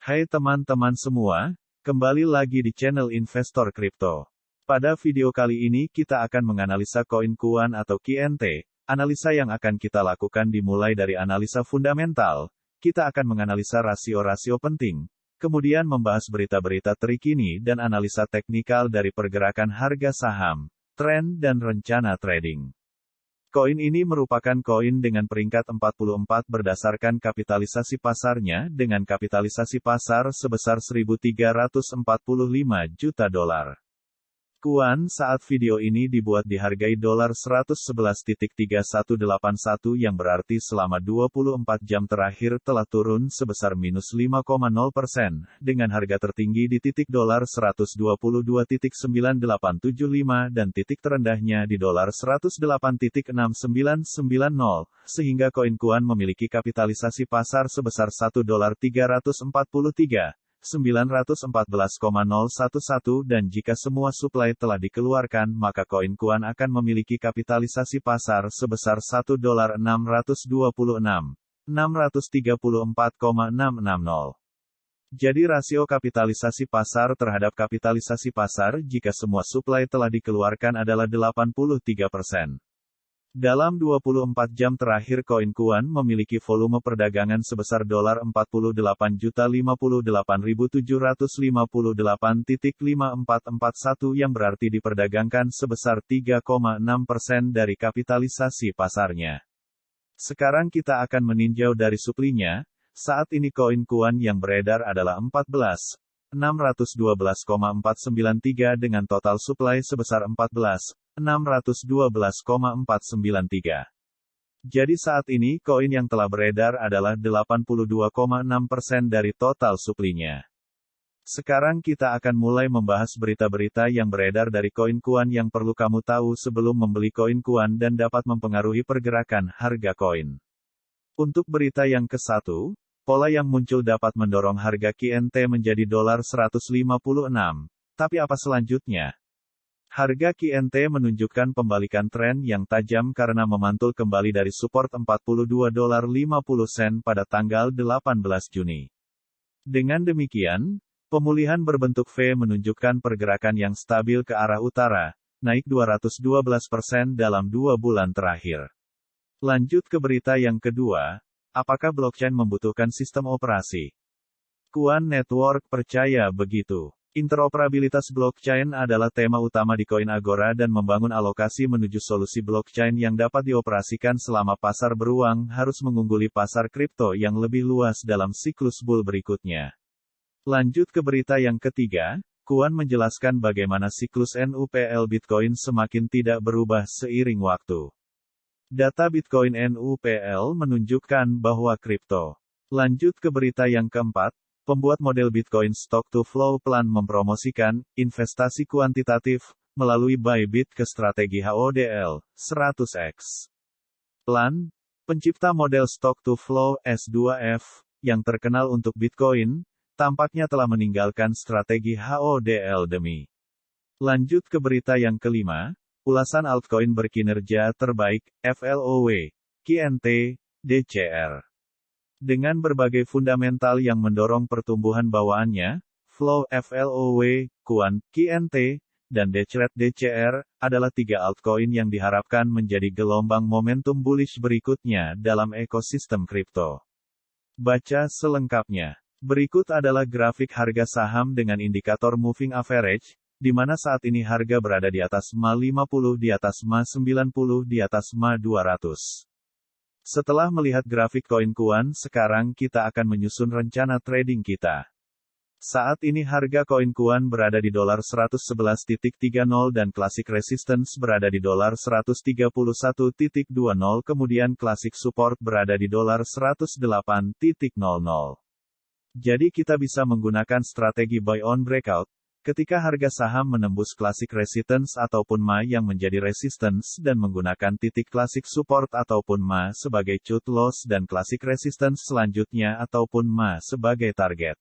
Hai teman-teman semua, kembali lagi di channel Investor Kripto. Pada video kali ini kita akan menganalisa koin Kuan atau KNT. Analisa yang akan kita lakukan dimulai dari analisa fundamental. Kita akan menganalisa rasio-rasio penting, kemudian membahas berita-berita terkini dan analisa teknikal dari pergerakan harga saham, tren dan rencana trading. Koin ini merupakan koin dengan peringkat 44 berdasarkan kapitalisasi pasarnya dengan kapitalisasi pasar sebesar 1.345 juta dolar. Kuan saat video ini dibuat dihargai dolar 111.3181 yang berarti selama 24 jam terakhir telah turun sebesar minus 5,0% dengan harga tertinggi di titik dolar 122.9875 dan titik terendahnya di dolar 108.6990 sehingga koin Kuan memiliki kapitalisasi pasar sebesar 1 dolar 343.914,011 dan jika semua suplai telah dikeluarkan maka koin Kuan akan memiliki kapitalisasi pasar sebesar 1 dolar 626.634,660. Jadi rasio kapitalisasi pasar terhadap kapitalisasi pasar jika semua suplai telah dikeluarkan adalah 83%. Dalam 24 jam terakhir koin Kuan memiliki volume perdagangan sebesar dolar 48.058.758.5441 yang berarti diperdagangkan sebesar 3,6% dari kapitalisasi pasarnya. Sekarang kita akan meninjau dari suplinya. Saat ini koin Kuan yang beredar adalah 14.612,493 dengan total suplai sebesar 14.612,493. Jadi saat ini koin yang telah beredar adalah 82,6% dari total suplinya. Sekarang kita akan mulai membahas berita-berita yang beredar dari koin Kuan yang perlu kamu tahu sebelum membeli koin Kuan dan dapat mempengaruhi pergerakan harga koin. Untuk berita yang ke-1, pola yang muncul dapat mendorong harga KNT menjadi dolar 156. Tapi apa selanjutnya? Harga KNT menunjukkan pembalikan tren yang tajam karena memantul kembali dari support 42.50 pada tanggal 18 Juni. Dengan demikian, pemulihan berbentuk V menunjukkan pergerakan yang stabil ke arah utara, naik 212% dalam 2 bulan terakhir. Lanjut ke berita yang kedua. Apakah blockchain membutuhkan sistem operasi? Kuan Network percaya begitu. Interoperabilitas blockchain adalah tema utama di Koin Agora dan membangun alokasi menuju solusi blockchain yang dapat dioperasikan selama pasar beruang harus mengungguli pasar kripto yang lebih luas dalam siklus bull berikutnya. Lanjut ke berita yang ketiga, Kuan menjelaskan bagaimana siklus NUPL Bitcoin semakin tidak berubah seiring waktu. Data Bitcoin NUPL menunjukkan bahwa kripto. Lanjut ke berita yang keempat, pembuat model Bitcoin Stock-to-Flow Plan mempromosikan investasi kuantitatif melalui Bybit ke strategi HODL 100x. Plan, pencipta model Stock-to-Flow S2F yang terkenal untuk Bitcoin, tampaknya telah meninggalkan strategi HODL demi. Lanjut ke berita yang kelima. Ulasan altcoin berkinerja terbaik, FLOW, KNT, DCR. Dengan berbagai fundamental yang mendorong pertumbuhan bawaannya, Flow FLOW, Kuan, KNT, dan DCR, adalah 3 altcoin yang diharapkan menjadi gelombang momentum bullish berikutnya dalam ekosistem kripto. Baca selengkapnya. Berikut adalah grafik harga saham dengan indikator moving average, di mana saat ini harga berada di atas MA50, di atas MA90, di atas MA200. Setelah melihat grafik koin Kuan, sekarang kita akan menyusun rencana trading kita. Saat ini harga koin Kuan berada di dolar 111.30 dan classic resistance berada di dolar 131.20, kemudian classic support berada di dolar 108.00. Jadi kita bisa menggunakan strategi buy on breakout, ketika harga saham menembus classic resistance ataupun MA yang menjadi resistance dan menggunakan titik classic support ataupun MA sebagai cut loss dan classic resistance selanjutnya ataupun MA sebagai target.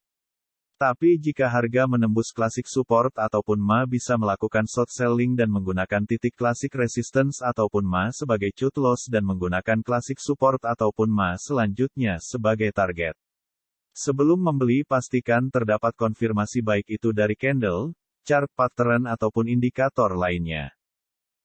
Tapi jika harga menembus classic support ataupun MA bisa melakukan short selling dan menggunakan titik classic resistance ataupun MA sebagai cut loss dan menggunakan classic support ataupun MA selanjutnya sebagai target. Sebelum membeli pastikan terdapat konfirmasi baik itu dari candle, chart pattern ataupun indikator lainnya.